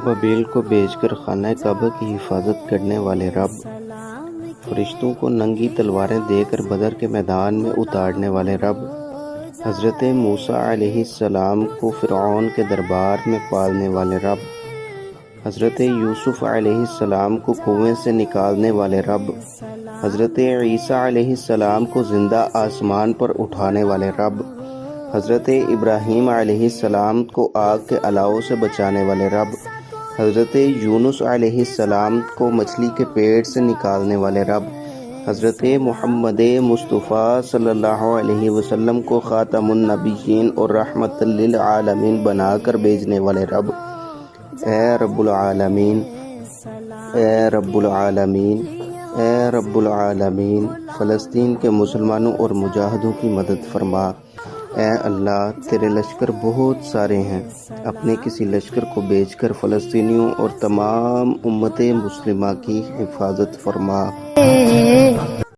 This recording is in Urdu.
ابابیل کو بھیج کر خانہ کعبہ کی حفاظت کرنے والے رب، فرشتوں کو ننگی تلواریں دے کر بدر کے میدان میں اتارنے والے رب، حضرت موسیٰ علیہ السلام کو فرعون کے دربار میں پالنے والے رب، حضرت یوسف علیہ السلام کو کنویں سے نکالنے والے رب، حضرت عیسیٰ علیہ السلام کو زندہ آسمان پر اٹھانے والے رب، حضرت ابراہیم علیہ السلام کو آگ کے الاؤ سے بچانے والے رب، حضرت یونس علیہ السلام کو مچھلی کے پیٹ سے نکالنے والے رب، حضرت محمد مصطفیٰ صلی اللہ علیہ وسلم کو خاتم النبیین اور رحمت للعالمین بنا کر بھیجنے والے رب۔ اے رب العالمین، اے رب العالمین، اے رب العالمین، فلسطین کے مسلمانوں اور مجاہدوں کی مدد فرما۔ اے اللہ، تیرے لشکر بہت سارے ہیں، اپنے کسی لشکر کو بھیج کر فلسطینیوں اور تمام امت مسلمہ کی حفاظت فرما۔